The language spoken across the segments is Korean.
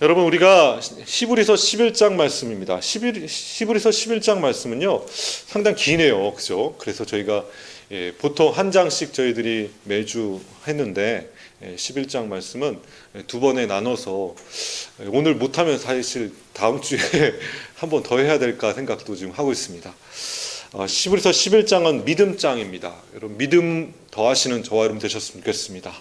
여러분, 우리가 히브리서 11장 말씀입니다. 히브리서 11장 말씀은요 상당히 기네요, 그죠? 그래서 저희가 보통 한 장씩 저희들이 매주 했는데 11장 말씀은 두 번에 나눠서 오늘 못하면 사실 다음 주에 한 번 더 해야 될까 생각도 지금 하고 있습니다. 히브리서 11장은 믿음장입니다. 여러분, 믿음 더하시는 저와 여러분 되셨으면 좋겠습니다.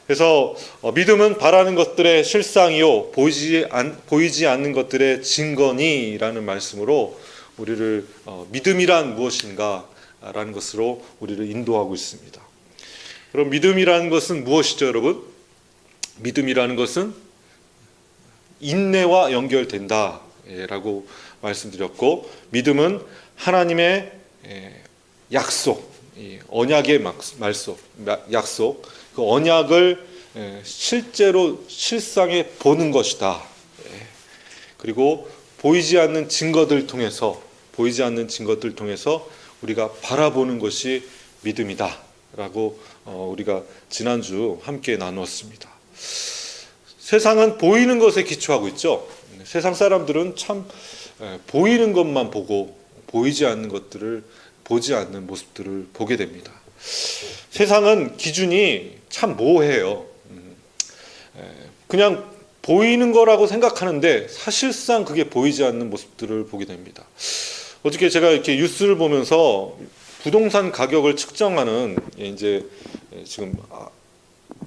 그래서 믿음은 바라는 것들의 실상이요 보이지 않는 것들의 증거니라는 말씀으로 우리를 믿음이란 무엇인가 라는 것으로 우리를 인도하고 있습니다. 그럼 믿음이라는 것은 무엇이죠, 여러분? 믿음이라는 것은 인내와 연결된다 라고 말씀드렸고, 믿음은 하나님의 약속, 언약의 약속, 그 언약을 실제로 실상에 보는 것이다. 그리고 보이지 않는 증거들 통해서 우리가 바라보는 것이 믿음이다 라고 우리가 지난주 함께 나누었습니다. 세상은 보이는 것에 기초하고 있죠. 세상 사람들은 참 보이는 것만 보고 보이지 않는 것들을 보지 않는 모습들을 보게 됩니다. 세상은 기준이 참 모호해요. 그냥 보이는 거라고 생각하는데 사실상 그게 보이지 않는 모습들을 보게 됩니다. 어저께 제가 이렇게 뉴스를 보면서 부동산 가격을 측정하는 이제 지금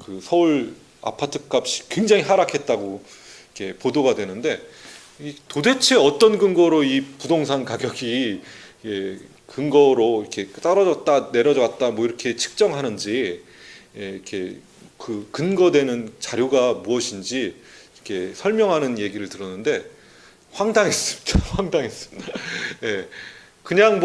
그 서울 아파트 값이 굉장히 하락했다고 이렇게 보도가 되는데, 도대체 어떤 근거로 이 부동산 가격이 근거로 이렇게 떨어졌다 내려졌다 뭐 이렇게 측정하는지, 이렇게 그 근거되는 자료가 무엇인지 이렇게 설명하는 얘기를 들었는데 황당했습니다. 황당했습니다. 그냥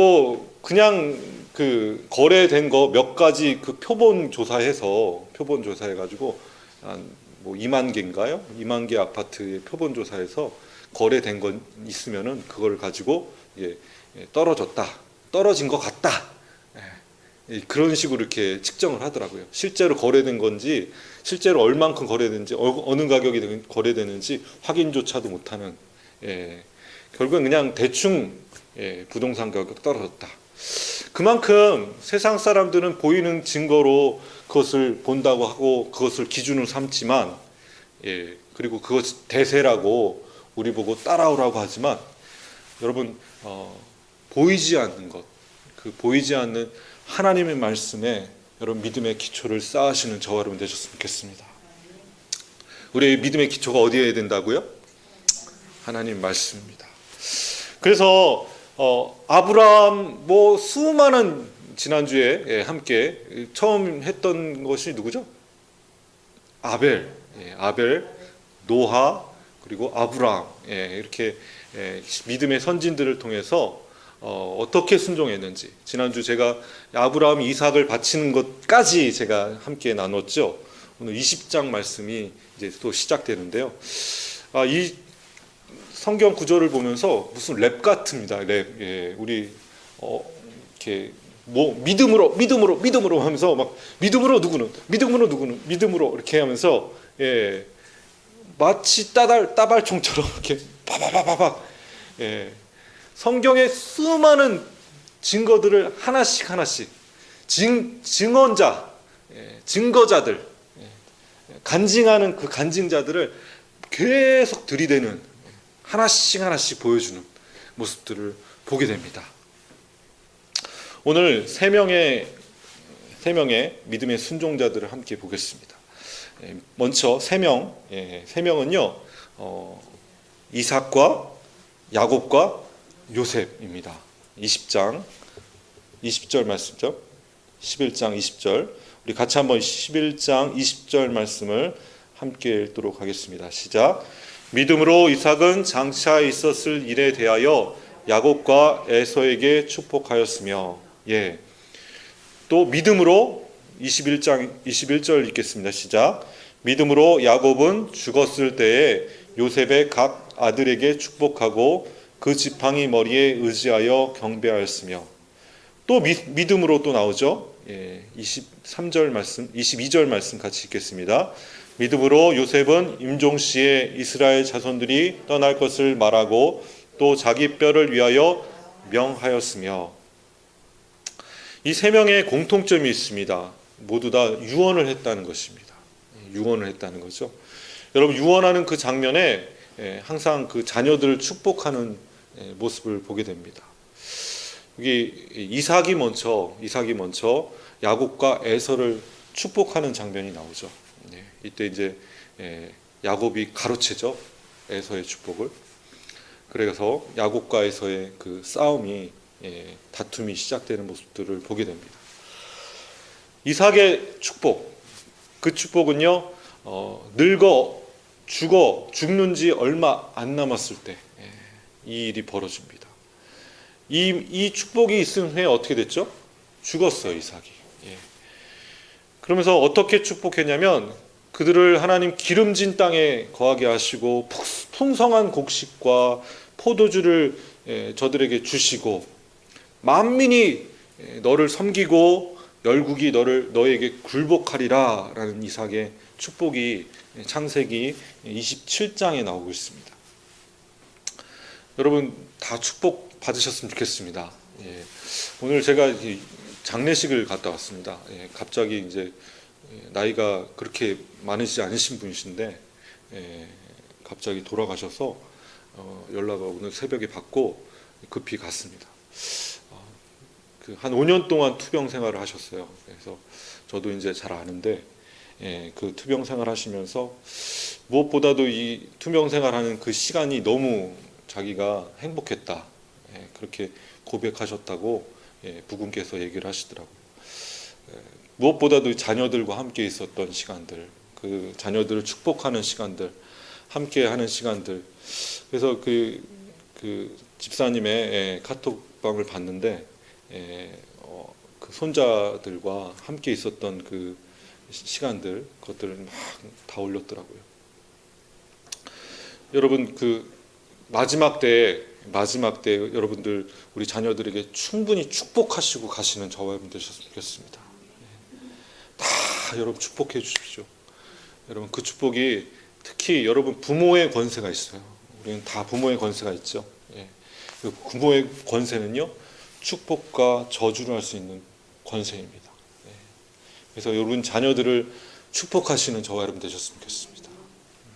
그 거래된 거 몇 가지 그 표본 조사해가지고 한 뭐 2만 개인가요? 2만 개 아파트의 표본 조사해서 거래된 건 있으면은 그걸 가지고 떨어진 것 같다. 그런 식으로 이렇게 측정을 하더라고요. 실제로 거래된 건지, 실제로 얼만큼 거래된지, 어느 가격이 거래되는지 확인조차도 못하는, 결국은 그냥 대충 부동산 가격 떨어졌다. 그만큼 세상 사람들은 보이는 증거로 그것을 본다고 하고 그것을 기준으로 삼지만, 그리고 그것이 대세라고 우리 보고 따라오라고 하지만, 여러분, 보이지 않는 것, 그 보이지 않는 하나님의 말씀에 여러분 믿음의 기초를 쌓으시는 저와 여러분 되셨으면 좋겠습니다. 우리의 믿음의 기초가 어디에 된다고요? 하나님 말씀입니다. 그래서 아브라함 뭐 수많은 지난주에 함께 처음 했던 것이 누구죠? 아벨, 노아, 그리고 아브라함, 이렇게 믿음의 선진들을 통해서 어떻게 순종했는지, 지난주 제가 아브라함이 이삭을 바치는 것까지 제가 함께 나눴죠. 오늘 20장 말씀이 이제 또 시작되는데요. 이 성경 구절을 보면서 무슨 랩 같습니다. 랩. 우리 이렇게 뭐 믿음으로 하면서 막 믿음으로 누구는 이렇게 하면서 마치 따발총처럼 이렇게 바바바바박 성경의 수많은 증거들을 하나씩 증거자들, 간증하는 그 간증자들을 계속 들이대는, 하나씩 보여주는 모습들을 보게 됩니다. 오늘 세 명의 믿음의 순종자들을 함께 보겠습니다. 먼저 세 명은요, 이삭과 야곱과 요셉입니다. 20절 말씀죠. 11장 20절. 우리 같이 한번 11장 20절 말씀을 함께 읽도록 하겠습니다. 시작. 믿음으로 이삭은 장차 있었을 일에 대하여 야곱과 에서에게 축복하였으며, 또 믿음으로 21절 읽겠습니다. 시작. 믿음으로 야곱은 죽었을 때에 요셉의 각 아들에게 축복하고 그 지팡이 머리에 의지하여 경배하였으며, 또 믿음으로 또 나오죠. 22절 말씀 같이 읽겠습니다. 믿음으로 요셉은 임종시에 이스라엘 자손들이 떠날 것을 말하고 또 자기 뼈를 위하여 명하였으며, 이 세 명의 공통점이 있습니다. 모두 다 유언을 했다는 것입니다. 유언을 했다는 거죠. 여러분, 유언하는 그 장면에 항상 그 자녀들을 축복하는 모습을 보게 됩니다. 여기 이삭이 먼저 야곱과 에서를 축복하는 장면이 나오죠. 이때 이제 야곱이 가로채죠, 에서의 축복을. 그래서 야곱과 에서의 그 싸움이, 다툼이 시작되는 모습들을 보게 됩니다. 이삭의 축복, 그 축복은요, 늙어 죽는 지 얼마 안 남았을 때 이 일이 벌어집니다. 이 축복이 있은 후에 어떻게 됐죠? 죽었어요, 이삭이. 그러면서 어떻게 축복했냐면, 그들을 하나님 기름진 땅에 거하게 하시고 풍성한 곡식과 포도주를 저들에게 주시고, 만민이 너를 섬기고 열국이 너에게 굴복하리라 라는 이삭의 축복이 창세기 27장에 나오고 있습니다. 여러분, 다 축복 받으셨으면 좋겠습니다. 오늘 제가 장례식을 갔다 왔습니다. 갑자기 이제 나이가 그렇게 많으시지 않으신 분이신데 갑자기 돌아가셔서 연락을 오늘 새벽에 받고 급히 갔습니다. 한 5년 동안 투병 생활을 하셨어요. 그래서 저도 이제 잘 아는데, 그 투병 생활 하시면서 무엇보다도 이 투병 생활하는 그 시간이 너무 자기가 행복했다, 그렇게 고백하셨다고 부군께서 얘기를 하시더라고요. 무엇보다도 자녀들과 함께 있었던 시간들, 그 자녀들을 축복하는 시간들, 함께 하는 시간들. 그래서 그 집사님의 카톡방을 봤는데, 그 손자들과 함께 있었던 그 시간들, 그것들을 막 다 올렸더라고요. 여러분, 그 마지막 때 여러분들, 우리 자녀들에게 충분히 축복하시고 가시는 저와 여러분 되셨으면 좋겠습니다. 다 여러분 축복해 주십시오. 여러분, 그 축복이 특히 여러분 부모의 권세가 있어요. 우리는 다 부모의 권세가 있죠. 그 부모의 권세는요, 축복과 저주를 할 수 있는 권세입니다. 그래서 여러분 자녀들을 축복하시는 저와 여러분 되셨으면 좋겠습니다.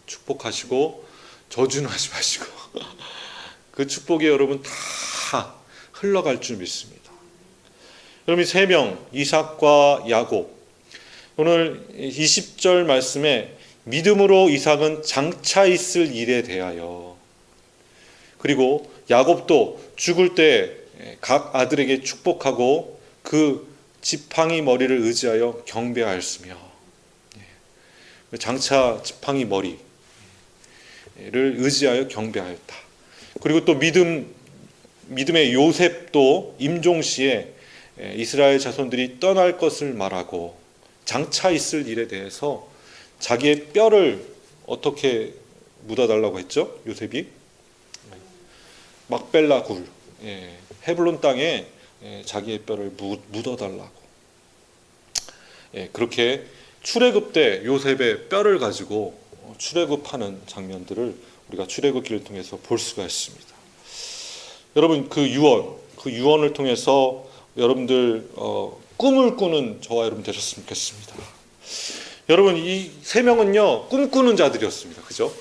축복하시고 저주는 하지 마시고 그 축복이 여러분 다 흘러갈 줄 믿습니다. 여러분, 세 명, 이삭과 야곱, 오늘 20절 말씀에 믿음으로 이삭은 장차 있을 일에 대하여, 그리고 야곱도 죽을 때 각 아들에게 축복하고 그 지팡이 머리를 의지하여 경배하였으며, 장차 지팡이 머리를 의지하여 경배하였다. 그리고 또 믿음의 요셉도 임종시에 이스라엘 자손들이 떠날 것을 말하고 장차 있을 일에 대해서 자기의 뼈를 어떻게 묻어달라고 했죠? 요셉이 막벨라 굴, 헤블론 땅에 자기의 뼈를 묻어달라고, 그렇게 출애굽 때 요셉의 뼈를 가지고 출애굽하는 장면들을 우리가 출애굽기를 통해서 볼 수가 있습니다. 여러분, 그 유언을 통해서 여러분들 꿈을 꾸는 저와 여러분 되셨으면 좋겠습니다. 여러분, 이 세 명은요, 꿈꾸는 자들이었습니다. 그죠?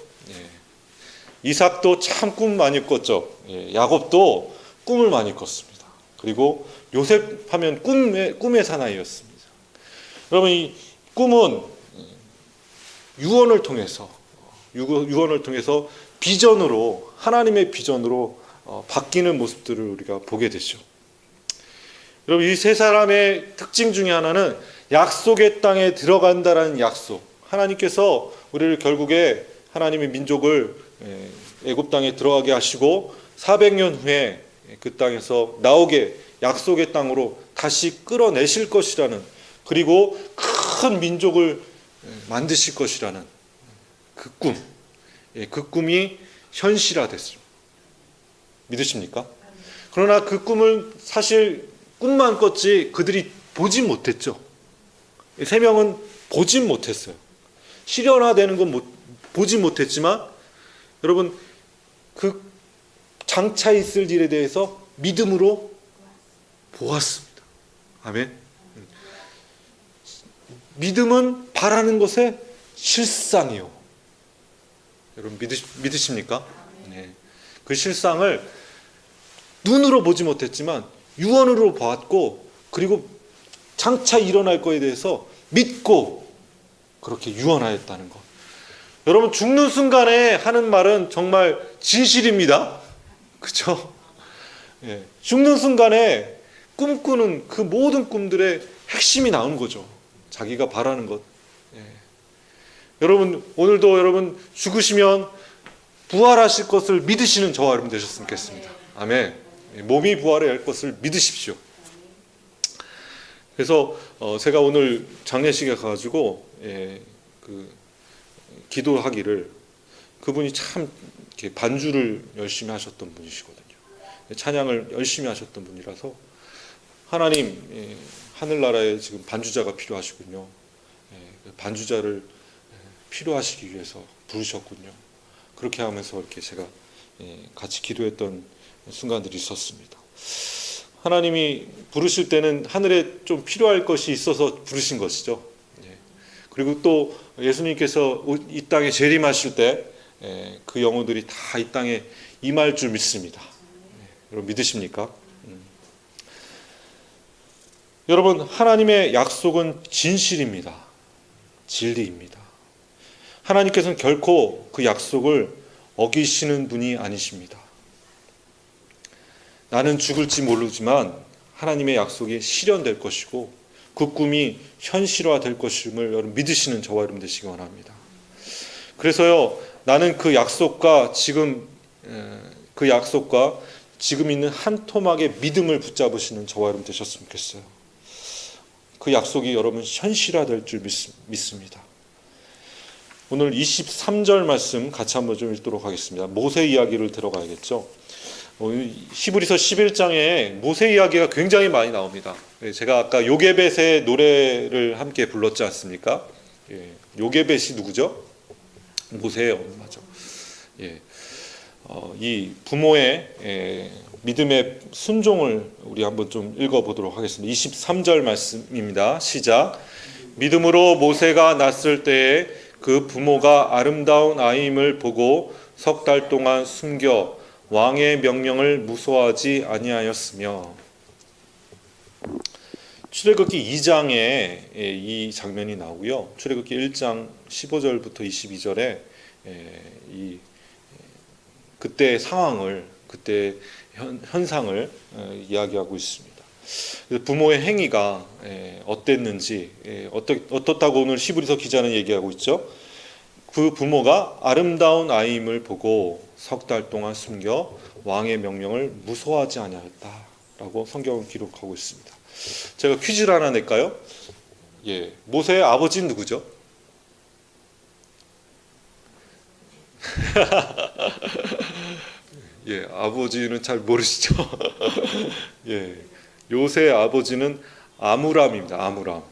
이삭도 참 꿈 많이 꿨죠. 야곱도 꿈을 많이 꿨습니다. 그리고 요셉 하면 꿈의 사나이였습니다. 여러분, 이 꿈은 유언을 통해서 비전으로, 하나님의 비전으로 바뀌는 모습들을 우리가 보게 되죠. 여러분, 이 세 사람의 특징 중에 하나는 약속의 땅에 들어간다라는 약속. 하나님께서 우리를 결국에 하나님의 민족을 애굽 땅에 들어가게 하시고 400년 후에 그 땅에서 나오게 약속의 땅으로 다시 끌어내실 것이라는, 그리고 큰 민족을 만드실 것이라는 그 꿈, 그 꿈이 현실화됐습니다. 믿으십니까? 그러나 그 꿈을 사실 꿈만 꿨지 그들이 보진 못했죠. 세 명은 보진 못했어요. 실현화되는 건 보지 못했지만 여러분 그 장차 있을 일에 대해서 믿음으로 보았습니다. 아멘. 믿음은 바라는 것의 실상이요. 여러분 믿으십니까? 네. 그 실상을 눈으로 보지 못했지만 유언으로 보았고 그리고 장차 일어날 것에 대해서 믿고 그렇게 유언하였다는 것. 여러분 죽는 순간에 하는 말은 정말 진실입니다. 그렇죠? 예. 죽는 순간에 꿈꾸는 그 모든 꿈들의 핵심이 나오는 거죠. 자기가 바라는 것. 예. 여러분 오늘도 여러분 죽으시면 부활하실 것을 믿으시는 저와 여러분 되셨으면 좋겠습니다. 아멘. 몸이 부활할 것을 믿으십시오. 그래서 제가 오늘 장례식에 가가지고 기도하기를 그분이 참 이렇게 반주를 열심히 하셨던 분이시거든요. 찬양을 열심히 하셨던 분이라서 하나님 하늘나라에 지금 반주자가 필요하시군요. 반주자를 필요하시기 위해서 부르셨군요. 그렇게 하면서 이렇게 제가 같이 기도했던 순간들이 있었습니다. 하나님이 부르실 때는 하늘에 좀 필요할 것이 있어서 부르신 것이죠. 그리고 또 예수님께서 이 땅에 재림하실 때 그 영혼들이 다 이 땅에 임할 줄 믿습니다. 여러분 믿으십니까? 여러분 하나님의 약속은 진실입니다. 진리입니다. 하나님께서는 결코 그 약속을 어기시는 분이 아니십니다. 나는 죽을지 모르지만 하나님의 약속이 실현될 것이고 그 꿈이 현실화될 것임을 여러분 믿으시는 저와 여러분 되시기 원합니다. 그래서요 나는 그 약속과 지금 있는 한 토막의 믿음을 붙잡으시는 저와 여러분 되셨으면 좋겠어요. 그 약속이 여러분 현실화될 줄 믿습니다. 오늘 23절 말씀 같이 한번 좀 읽도록 하겠습니다. 모세 이야기를 들어가야겠죠. 히브리서 11장에 모세 이야기가 굉장히 많이 나옵니다. 제가 아까 요게벳의 노래를 함께 불렀지 않습니까? 요게벳이 누구죠? 모세예요. 맞아. 이 부모의 믿음의 순종을 우리 한번 좀 읽어보도록 하겠습니다. 23절 말씀입니다. 시작. 믿음으로 모세가 낳았을 때에 그 부모가 아름다운 아이임을 보고 석 달 동안 숨겨 왕의 명령을 무소하지 아니하였으며. 출애굽기 2장에 이 장면이 나오고요. 출애굽기 1장 15절부터 22절에 그때의 상황을, 그때의 현상을 이야기하고 있습니다. 부모의 행위가 어땠는지, 어떻다고 오늘 히브리서 기자는 얘기하고 있죠. 그 부모가 아름다운 아이임을 보고 석 달 동안 숨겨 왕의 명령을 무소하지 아니하였다라고 성경은 기록하고 있습니다. 제가 퀴즈를 하나 낼까요? 모세의 아버지는 누구죠? 아버지는 잘 모르시죠? 요새의 아버지는 아므람입니다. 아므람.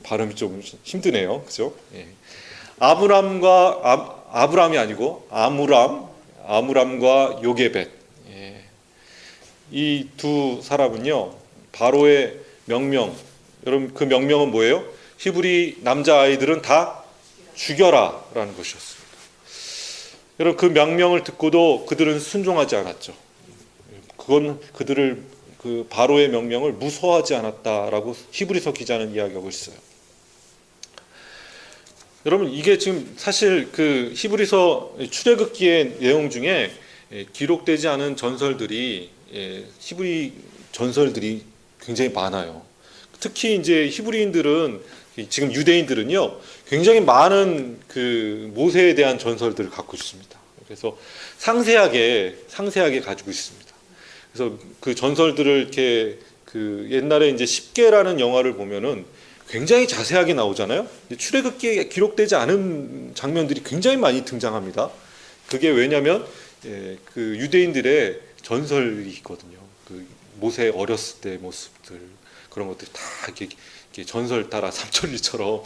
발음이 좀 힘드네요. 그죠? 아브람이 아니고 아므람과 요게벳. 이 두 사람은요, 바로의 명령. 여러분 그 명령은 뭐예요? 히브리 남자 아이들은 다 죽여라라는 것이었습니다. 여러분 그 명령을 듣고도 그들은 순종하지 않았죠. 그건 그들을 그 바로의 명령을 무소하지 않았다라고 히브리서 기자는 이야기하고 있어요. 여러분 이게 지금 사실 그 히브리서 출애굽기의 내용 중에 기록되지 않은 전설들이 히브리 전설들이 굉장히 많아요. 특히 이제 히브리인들은 지금 유대인들은요 굉장히 많은 그 모세에 대한 전설들을 갖고 있습니다. 그래서 상세하게 가지고 있습니다. 그래서 그 전설들을 이렇게 그 옛날에 이제 십계라는 영화를 보면은 굉장히 자세하게 나오잖아요. 출애굽기에 기록되지 않은 장면들이 굉장히 많이 등장합니다. 그게 왜냐하면 그 유대인들의 전설이 있거든요. 그 모세 어렸을 때 모습들 그런 것들이 다 이렇게 이렇게 전설 따라 삼천리처럼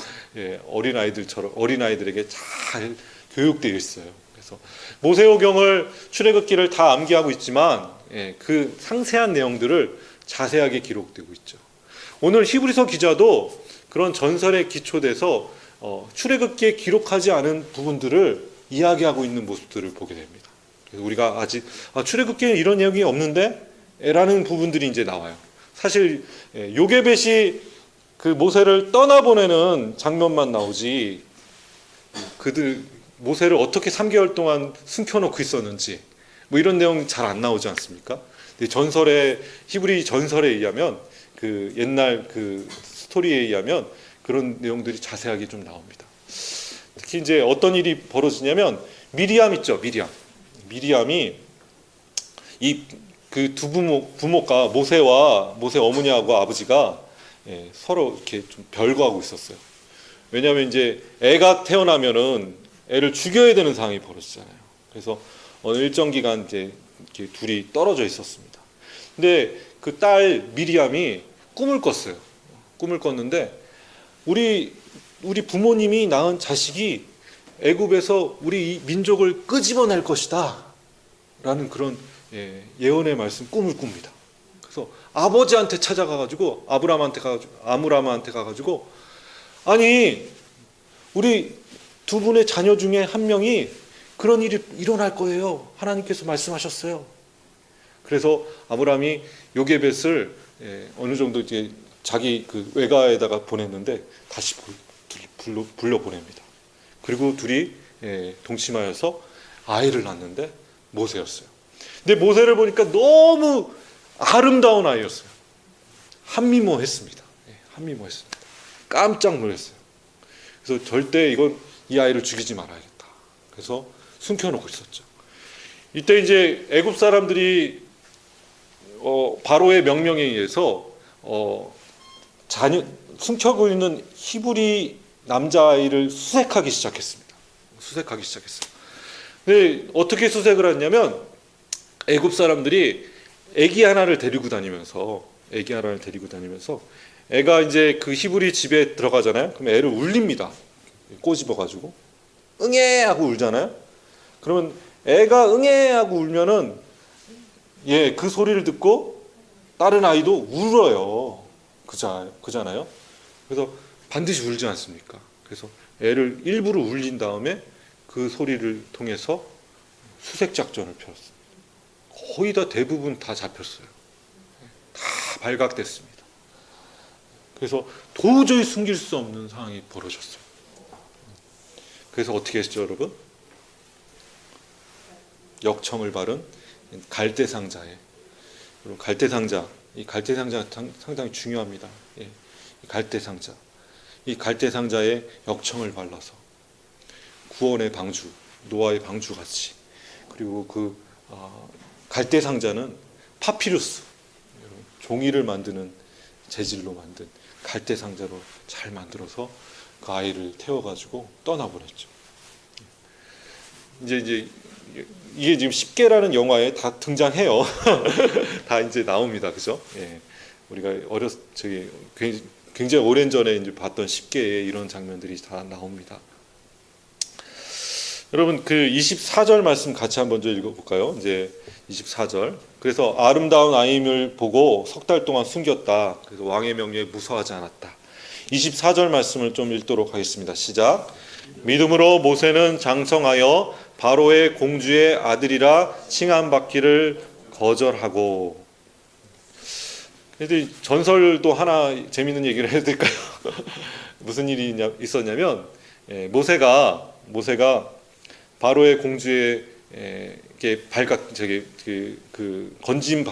어린아이들에게 잘 교육되어 있어요. 그래서 모세오경을 출애굽기를 다 암기하고 있지만 그 상세한 내용들을 자세하게 기록되고 있죠. 오늘 히브리서 기자도 그런 전설에 기초돼서 출애굽기에 기록하지 않은 부분들을 이야기하고 있는 모습들을 보게 됩니다. 그래서 우리가 아직 출애굽기에 이런 내용이 없는데? 라는 부분들이 이제 나와요. 사실 요게벳이 그 모세를 떠나보내는 장면만 나오지 그들 모세를 어떻게 3개월 동안 숨겨놓고 있었는지 뭐 이런 내용 잘 안 나오지 않습니까? 전설의 히브리 전설에 의하면 그 옛날 그 스토리에 의하면 그런 내용들이 자세하게 좀 나옵니다. 특히 이제 어떤 일이 벌어지냐면 미리암 있죠, 미리암이 이 그 두 부모가 모세 어머니하고 아버지가 서로 이렇게 좀 별거하고 있었어요. 왜냐하면 이제 애가 태어나면은 애를 죽여야 되는 상황이 벌어지잖아요. 그래서 어느 일정 기간 이제 이렇게 둘이 떨어져 있었습니다. 근데 그 딸 미리암이 꿈을 꿨어요. 꿈을 꿨는데 우리 부모님이 낳은 자식이 애굽에서 우리 이 민족을 끄집어낼 것이다 라는 그런 예언의 말씀 꿈을 꿉니다. 그래서 아버지한테 찾아가가지고 아므람한테 가가지고 아니 우리 두 분의 자녀 중에 한 명이 그런 일이 일어날 거예요. 하나님께서 말씀하셨어요. 그래서 아므람이 요게벳을 어느 정도 이제 자기 그 외가에다가 보냈는데 다시 불러 보냅니다. 그리고 둘이 동침하여서 아이를 낳는데 모세였어요. 근데 모세를 보니까 너무 아름다운 아이였어요. 한미모했습니다. 한미모했습니다. 깜짝 놀랐어요. 그래서 절대 이 아이를 죽이지 말아야겠다. 그래서 숨겨놓고 있었죠. 이때 이제 애굽 사람들이 바로의 명령에 의해서 숨겨고 있는 히브리 남자아이를 수색하기 시작했습니다. 근데 어떻게 수색을 했냐면 애굽 사람들이 애기 하나를 데리고 다니면서 애가 이제 그 히브리 집에 들어가잖아요. 그럼 애를 울립니다. 꼬집어가지고 응애 하고 울잖아요. 그러면 애가 응애 하고 울면은 그 소리를 듣고 다른 아이도 울어요. 그잖아요. 그래서 반드시 울지 않습니까? 그래서 애를 일부러 울린 다음에 그 소리를 통해서 수색 작전을 펼쳤습니다. 거의 다 대부분 다 잡혔어요. 다 발각됐습니다. 그래서 도저히 숨길 수 없는 상황이 벌어졌어요. 그래서 어떻게 했죠, 여러분? 역청을 바른 갈대상자에 이 갈대상자가 상당히 중요합니다. 이 갈대상자에 역청을 발라서 구원의 방주, 노아의 방주 같이, 그리고 그 갈대상자는 파피루스, 종이를 만드는 재질로 만든 갈대상자로 잘 만들어서 그 아이를 태워가지고 떠나보냈죠. 이제 이게 지금 10개라는 영화에 다 등장해요. 다 이제 나옵니다, 그죠? 우리가 굉장히 오랜 전에 이제 봤던 10개의 이런 장면들이 다 나옵니다. 여러분 그 24절 말씀 같이 한번 좀 읽어볼까요? 이제 24절. 그래서 아름다운 아임을 보고 석 달 동안 숨겼다. 그래서 왕의 명령에 무서워하지 않았다. 24절 말씀을 좀 읽도록 하겠습니다. 시작. 믿음으로 모세는 장성하여 바로의 공주의 아들이라 칭함받기를 거절하고. 그래도 전설도 하나 재밌는 얘기를 해야 될까요? 무슨 일이 있었냐면 모세가 바로의 공주의 건짐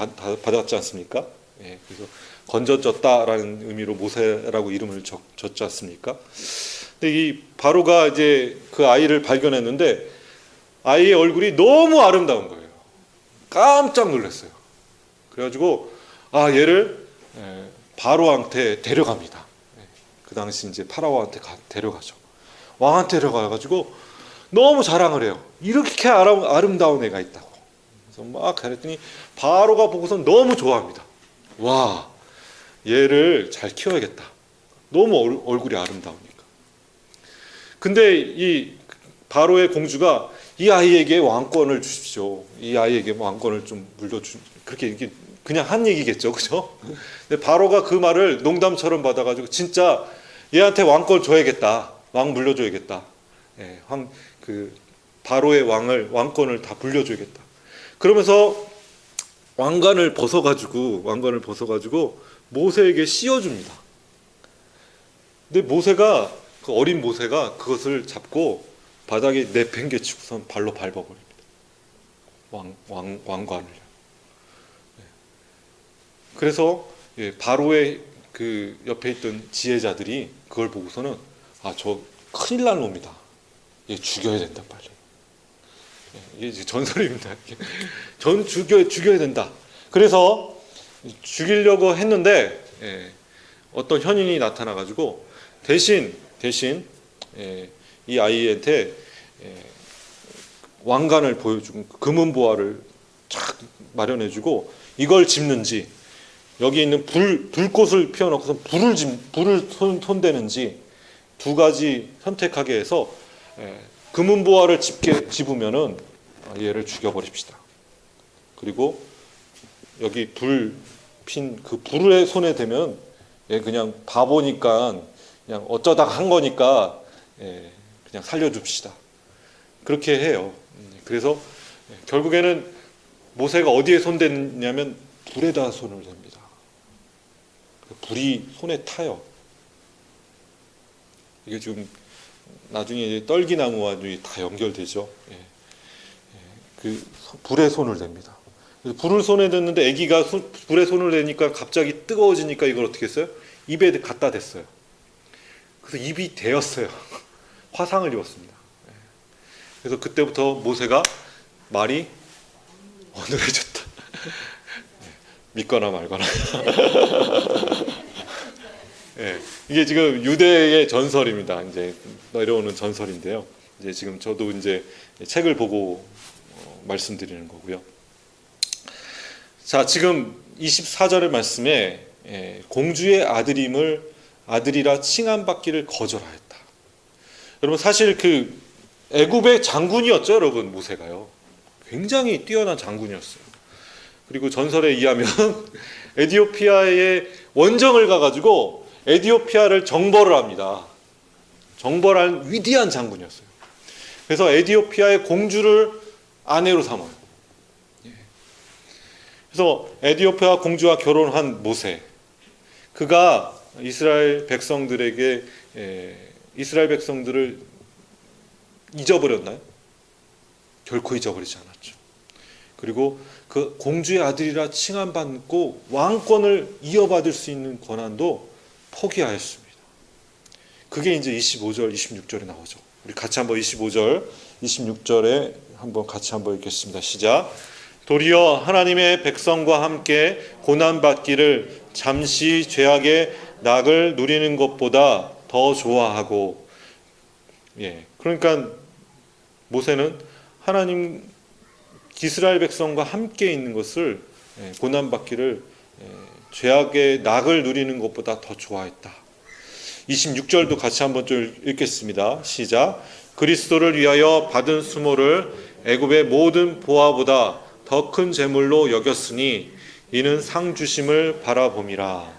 받았지 않습니까? 그래서 건져졌다라는 의미로 모세라고 이름을 줬지 않습니까? 근데 이 바로가 이제 그 아이를 발견했는데 아이의 얼굴이 너무 아름다운 거예요. 깜짝 놀랐어요. 그래가지고 얘를 바로한테 데려갑니다. 그 당시 이제 파라오한테 데려가죠. 왕한테 데려가가지고 너무 자랑을 해요. 이렇게 아름다운 애가 있다고. 그래서 막 그랬더니 바로가 보고서 너무 좋아합니다. 와, 얘를 잘 키워야겠다. 너무 얼굴이 아름다우니까. 근데 이 바로의 공주가 이 아이에게 왕권을 주십시오. 이 아이에게 왕권을 좀 물려주. 그렇게 이게 그냥 한 얘기겠죠, 그죠? 근데 바로가 그 말을 농담처럼 받아가지고 진짜 얘한테 왕권 줘야겠다, 왕 물려줘야겠다. 예, 그 바로의 왕권을 다 물려줘야겠다. 그러면서 왕관을 벗어가지고 모세에게 씌워줍니다. 근데 모세가 그 어린 모세가 그것을 잡고 바닥에 내팽개치고선 발로 밟아버립니다. 왕관을. 그래서 바로의 그 옆에 있던 지혜자들이 그걸 보고서는 저 큰일 날 놈이다. 얘 죽여야 된다 빨리. 이게 이제 전설입니다. 죽여야 된다. 그래서 죽이려고 했는데 어떤 현인이 나타나가지고 대신 이 아이한테 왕관을 보여주고 금은 보화를 쫙 마련해주고 이걸 집는지 여기 있는 불꽃을 피워놓고서 불을 손대는지 두 가지 선택하게 해서 금은 보화를 집으면은 얘를 죽여버립시다. 그리고 여기 불 핀 그 불의 손에 대면 얘 그냥 바보니까 그냥 어쩌다 한 거니까 그냥 살려줍시다. 그렇게 해요. 그래서 결국에는 모세가 어디에 손댔냐면 불에다 손을 댑니다. 불이 손에 타요. 이게 지금 나중에 떨기나무와 다 연결되죠. 그 불에 손을 댑니다. 불을 손에 댔는데 아기가 불에 손을 대니까 갑자기 뜨거워지니까 이걸 어떻게 했어요? 입에 갖다 댔어요. 그래서 입이 데였어요. 화상을 입었습니다. 그래서 그때부터 모세가 말이 어눌해졌다. 믿거나 말거나. 이게 지금 유대의 전설입니다. 이제 내려오는 전설인데요. 이제 지금 저도 이제 책을 보고 말씀드리는 거고요. 자, 지금 24절의 말씀에 공주의 아들이라 칭함받기를 거절하였다. 여러분 사실 그 애굽의 장군이었죠, 여러분. 모세가요. 굉장히 뛰어난 장군이었어요. 그리고 전설에 의하면 에디오피아의 원정을 가가지고 에디오피아를 정벌을 합니다. 정벌한 위대한 장군이었어요. 그래서 에디오피아의 공주를 아내로 삼아요. 그래서 에디오피아 공주와 결혼한 모세, 그가 이스라엘 백성들을 잊어버렸나요? 결코 잊어버리지 않았죠. 그리고 그 공주의 아들이라 칭함받고 왕권을 이어받을 수 있는 권한도 포기하였습니다. 그게 이제 25절, 26절에 나오죠. 우리 같이 한번 25절, 26절에 한번 같이 한번 읽겠습니다. 시작. 도리어 하나님의 백성과 함께 고난받기를 잠시 죄악의 낙을 누리는 것보다 더 좋아하고, 그러니까 모세는 하나님 이스라엘 백성과 함께 있는 것을 고난받기를 죄악의 낙을 누리는 것보다 더 좋아했다. 26절도 같이 한번 좀 읽겠습니다. 시작. 그리스도를 위하여 받은 수모를 애굽의 모든 보화보다 더 큰 재물로 여겼으니 이는 상 주심을 바라봄이라.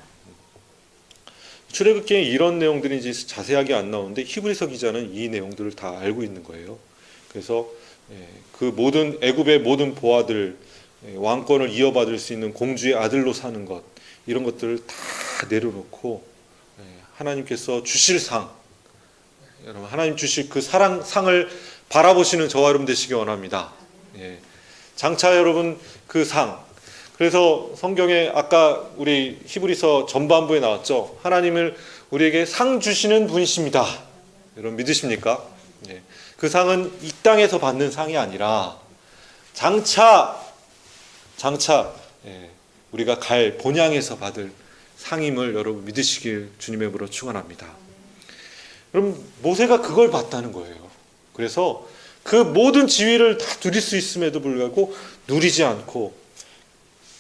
출애굽기에 이런 내용들이 이제 자세하게 안 나오는데 히브리서 기자는 이 내용들을 다 알고 있는 거예요. 그래서 그 모든 애굽의 모든 보화들, 왕권을 이어받을 수 있는 공주의 아들로 사는 것, 이런 것들을 다 내려놓고 하나님께서 주실 상, 여러분 하나님 주실 그 상을 바라보시는 저와 여러분 되시기 원합니다. 장차 여러분 그 상, 그래서 성경에 아까 우리 히브리서 전반부에 나왔죠. 하나님을 우리에게 상 주시는 분이십니다. 여러분 믿으십니까? 그 상은 이 땅에서 받는 상이 아니라 장차 우리가 갈 본향에서 받을 상임을 여러분 믿으시길 주님의 이름으로 축원합니다. 그럼 모세가 그걸 봤다는 거예요. 그래서 그 모든 지위를 다 누릴 수 있음에도 불구하고 누리지 않고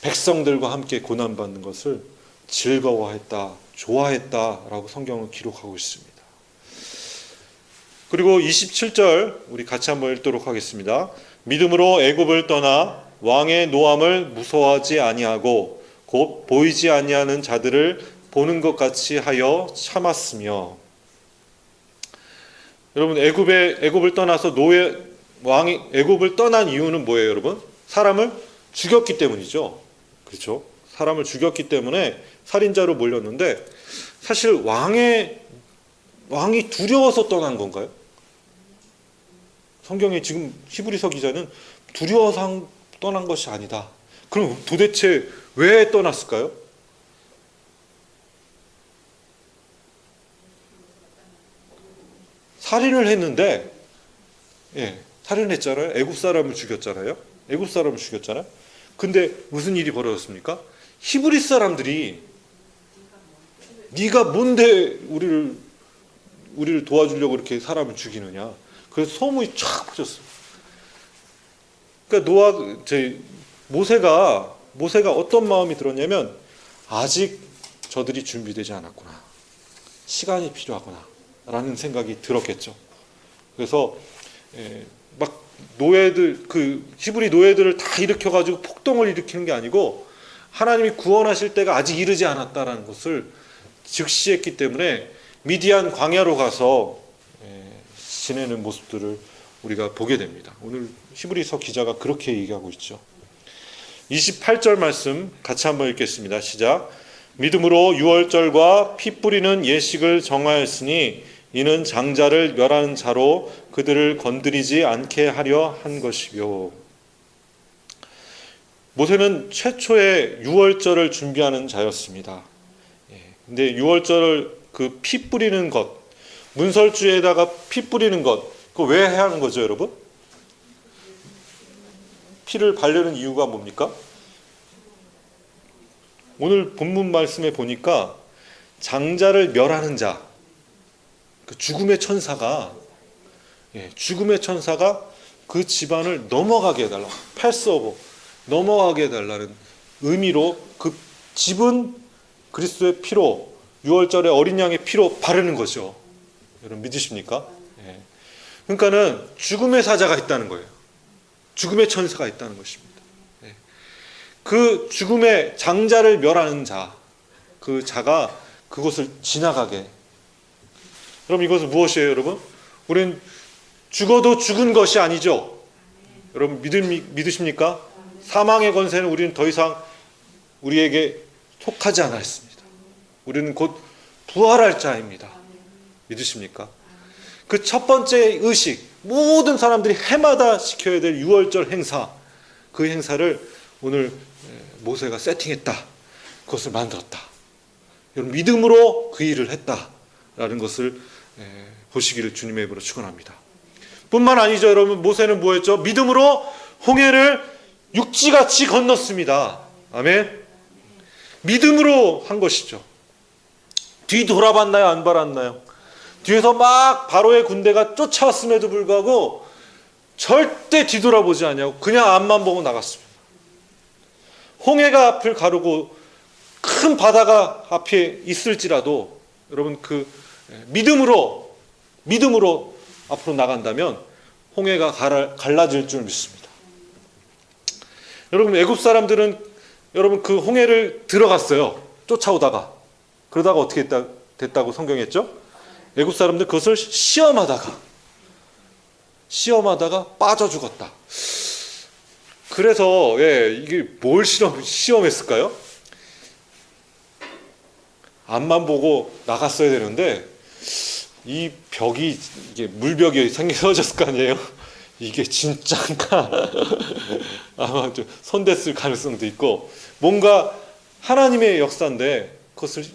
백성들과 함께 고난받는 것을 즐거워했다, 좋아했다라고 성경은 기록하고 있습니다. 그리고 27절 우리 같이 한번 읽도록 하겠습니다. 믿음으로 애굽을 떠나 왕의 노함을 무서워하지 아니하고 곧 보이지 아니하는 자들을 보는 것 같이 하여 참았으며. 여러분, 애굽을 떠나서 왕이 애굽을 떠난 이유는 뭐예요, 여러분? 사람을 죽였기 때문이죠. 그렇죠? 사람을 죽였기 때문에 살인자로 몰렸는데, 사실 왕이 두려워서 떠난 건가요? 성경에 지금 히브리서 기자는 두려워서 떠난 것이 아니다. 그럼 도대체 왜 떠났을까요? 살인을 했는데, 살인했잖아요. 애굽 사람을 죽였잖아요. 근데 무슨 일이 벌어졌습니까? 히브리 사람들이 네가 뭔데 우리를 도와주려고 이렇게 사람을 죽이느냐. 그래서 소문이 쫙 퍼졌어요. 그러니까 모세가 어떤 마음이 들었냐면, 아직 저들이 준비되지 않았구나, 시간이 필요하구나 라는 생각이 들었겠죠. 그래서 막 노예들, 그 히브리 노예들을 다 일으켜가지고 폭동을 일으키는 게 아니고, 하나님이 구원하실 때가 아직 이르지 않았다라는 것을 즉시했기 때문에 미디안 광야로 가서 지내는 모습들을 우리가 보게 됩니다. 오늘 히브리서 기자가 그렇게 얘기하고 있죠. 28절 말씀 같이 한번 읽겠습니다. 시작. 믿음으로 유월절과 피 뿌리는 예식을 정하였으니 이는 장자를 멸하는 자로 그들을 건드리지 않게 하려 한 것이요. 모세는 최초의 유월절을 준비하는 자였습니다. 근데 유월절을 그 피 뿌리는 것, 문설주에다가 피 뿌리는 것, 그거 왜 해야 하는 거죠, 여러분? 피를 바르는 이유가 뭡니까? 오늘 본문 말씀에 보니까 장자를 멸하는 자, 그 죽음의 천사가 그 집안을 넘어가게 해달라, 패스오버, 넘어가게 해달라는 의미로 그 집은 그리스도의 피로, 유월절에 어린 양의 피로 바르는 거죠. 여러분 믿으십니까? 그러니까는 죽음의 사자가 있다는 거예요. 죽음의 천사가 있다는 것입니다. 그 죽음의 장자를 멸하는 자, 그 자가 그곳을 지나가게. 그럼 이것은 무엇이에요, 여러분? 우리는 죽어도 죽은 것이 아니죠. 여러분 믿으십니까? 사망의 권세는 우리는 더 이상 우리에게 속하지 않아 있습니다. 우리는 곧 부활할 자입니다. 믿으십니까? 그 첫 번째 의식, 모든 사람들이 해마다 지켜야 될 유월절 행사, 그 행사를 오늘 모세가 세팅했다. 그것을 만들었다. 여러분 믿음으로 그 일을 했다라는 것을 보시기를 주님의 이름으로 축원합니다. 뿐만 아니죠, 여러분. 모세는 뭐했죠? 믿음으로 홍해를 육지같이 건넜습니다. 아멘. 믿음으로 한 것이죠. 뒤 돌아봤나요? 안 봤나요? 뒤에서 막 바로의 군대가 쫓아왔음에도 불구하고 절대 뒤돌아보지 않냐고 그냥 앞만 보고 나갔습니다. 홍해가 앞을 가르고 큰 바다가 앞에 있을지라도 여러분 그 믿음으로 앞으로 나간다면 홍해가 갈라질 줄 믿습니다. 여러분 애굽 사람들은 여러분 그 홍해를 들어갔어요. 쫓아오다가. 그러다가 어떻게 됐다고 성경에 했죠? 애굽 사람들 그것을 시험하다가 빠져 죽었다. 그래서 이게 뭘 시험했을까요? 앞만 보고 나갔어야 되는데 이 벽이 이게 물벽이 세워졌을 거 아니에요? 이게 진짜인가? 아마 좀 손댔을 가능성도 있고 뭔가 하나님의 역사인데 그것을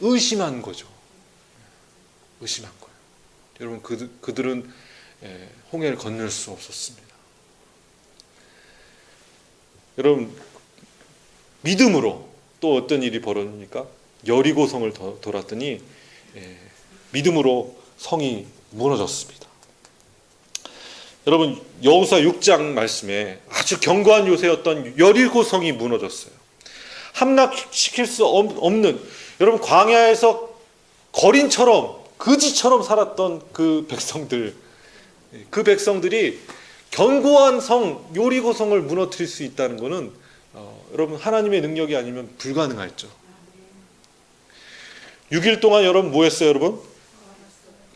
의심한 거죠. 의심한 거예요. 여러분 그들은 홍해를 건널 수 없었습니다. 여러분 믿음으로 또 어떤 일이 벌어집니까? 여리고 성을 돌았더니 믿음으로 성이 무너졌습니다. 여러분 여호수아 6장 말씀에 아주 견고한 요새였던 여리고 성이 무너졌어요. 함락시킬 수 없는, 여러분, 광야에서 거린처럼 거지처럼 살았던 그 백성들이 견고한 성 요리고성을 무너뜨릴 수 있다는 것은 여러분, 하나님의 능력이 아니면 불가능했죠. 6일 동안 여러분 뭐 했어요, 여러분?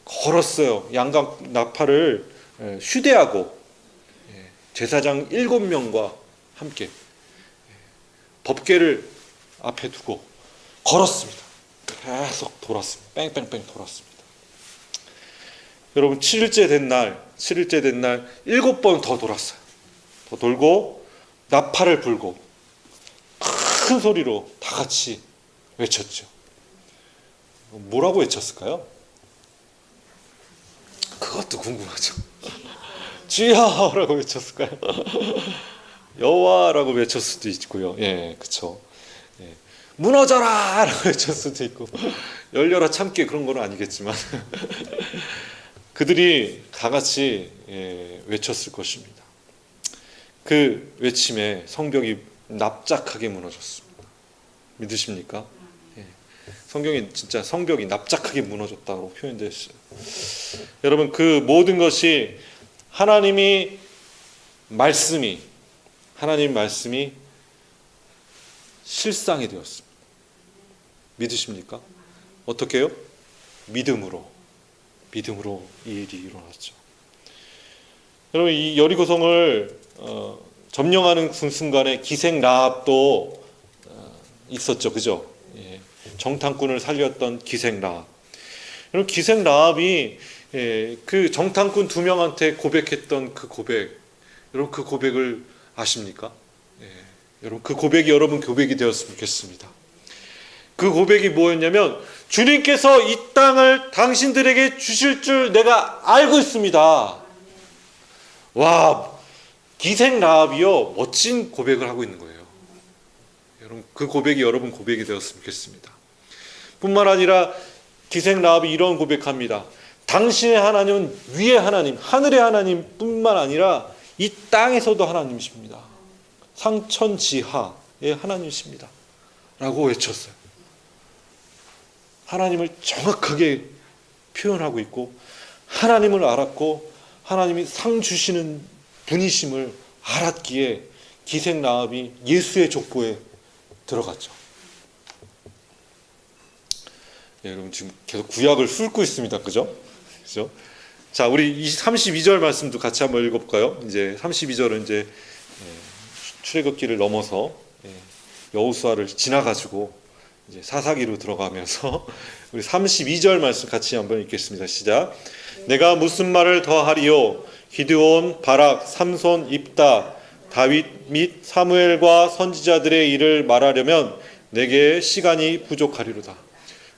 걸었어요. 양각 나팔을 휴대하고 제사장 7명과 함께 법궤를 앞에 두고 걸었습니다. 계속 돌았습니다. 뺑뺑뺑 돌았습니다. 여러분, 7일째 된 날 7번 더 돌았어요. 더 돌고 나팔을 불고 큰 소리로 다 같이 외쳤죠. 뭐라고 외쳤을까요? 그것도 궁금하죠. 주야라고 외쳤을까요? 여호와라고 외쳤을 수도 있고요. 예, 그렇죠. 예. 무너져라라고 외쳤을 수도 있고, 열려라 참깨, 그런 건 아니겠지만 그들이 다 같이 외쳤을 것입니다. 그 외침에 성벽이 납작하게 무너졌습니다. 믿으십니까? 예. 성경이 진짜 성벽이 납작하게 무너졌다고 표현되어 있어요. 여러분, 그 모든 것이 하나님 말씀이 실상이 되었습니다. 믿으십니까? 어떻게 해요? 믿음으로 이 일이 일어났죠. 여러분, 이 여리고성을 점령하는 그 순간에 기생 라합도 있었죠, 그죠? 예. 정탐꾼을 살렸던 기생 라합. 여러분, 기생 라합이 그 정탐꾼 2명한테 고백했던 그 고백, 여러분 그 고백을 아십니까? 여러분, 그 고백이 여러분 고백이 되었으면 좋겠습니다. 그 고백이 뭐였냐면, 주님께서 이 땅을 당신들에게 주실 줄 내가 알고 있습니다. 와, 기생 라합이요, 멋진 고백을 하고 있는 거예요. 여러분, 그 고백이 여러분 고백이 되었으면 좋겠습니다. 뿐만 아니라 기생 라합이 이런 고백합니다. 당신의 하나님은 위의 하나님, 하늘의 하나님 뿐만 아니라 이 땅에서도 하나님이십니다. 상천지하의 하나님이십니다. 라고 외쳤어요. 하나님을 정확하게 표현하고 있고, 하나님을 알았고, 하나님이 상 주시는 분이심을 알았기에 기생 라합이 예수의 족보에 들어갔죠. 예, 여러분, 지금 계속 구약을 훑고 있습니다. 그죠? 자, 우리 32절 말씀도 같이 한번 읽어볼까요? 이제 32절은 이제 출애굽기를 넘어서 여호수아를 지나가지고 이제 사사기로 들어가면서 우리 32절 말씀 같이 한번 읽겠습니다. 시작. 내가 무슨 말을 더하리요? 기드온, 바락, 삼손, 입다, 다윗 및 사무엘과 선지자들의 일을 말하려면 내게 시간이 부족하리로다.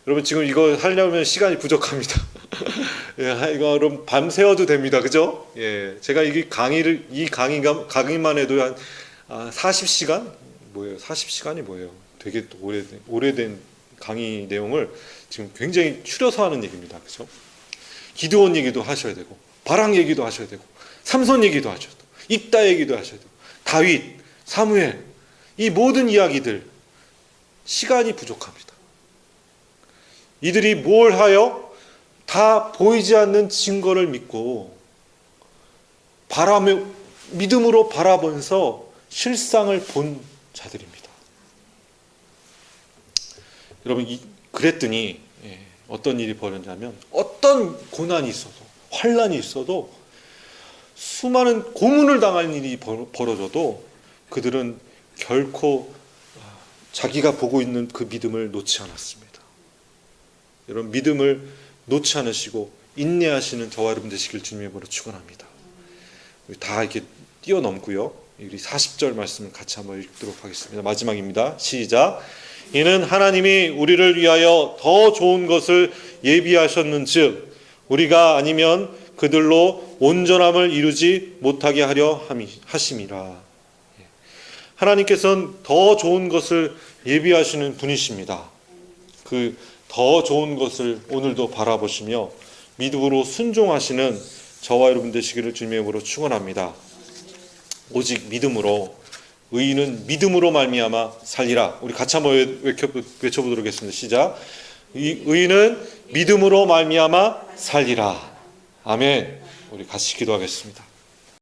여러분, 지금 이거 하려면 시간이 부족합니다. 예, 이거 여러분 밤 새워도 됩니다. 그죠? 예, 제가 이 강의만 해도 한 40시간? 뭐예요? 40시간이 뭐예요? 되게 오래된 강의 내용을 지금 굉장히 추려서 하는 얘기입니다. 그죠? 기드온 얘기도 하셔야 되고, 바락 얘기도 하셔야 되고, 삼손 얘기도 하셔야 되고, 입다 얘기도 하셔야 되고, 다윗, 사무엘, 이 모든 이야기들, 시간이 부족합니다. 이들이 뭘 하여? 다 보이지 않는 증거를 믿고 믿음으로 바라보면서 실상을 본 자들입니다. 여러분, 그랬더니 어떤 일이 벌어졌냐면, 어떤 고난이 있어도, 환난이 있어도, 수많은 고문을 당할 일이 벌어져도 그들은 결코 자기가 보고 있는 그 믿음을 놓지 않았습니다. 여러분, 믿음을 놓지 않으시고 인내하시는 저와 여러분 되시길 주님의 이름으로 축원합니다. 다 이렇게 뛰어넘고요. 우리 40절 말씀을 같이 한번 읽도록 하겠습니다. 마지막입니다. 시작. 이는 하나님이 우리를 위하여 더 좋은 것을 예비하셨는즉 우리가 아니면 그들로 온전함을 이루지 못하게 하려 하심이라. 하나님께서는 더 좋은 것을 예비하시는 분이십니다. 그 더 좋은 것을 오늘도 바라보시며 믿음으로 순종하시는 저와 여러분 되시기를 주님의 이름으로 축원합니다. 오직 믿음으로 의인은 믿음으로 말미암아 살리라. 우리 같이 한번 외쳐보도록 하겠습니다. 시작. 의인은 믿음으로 말미암아 살리라. 아멘. 우리 같이 기도하겠습니다.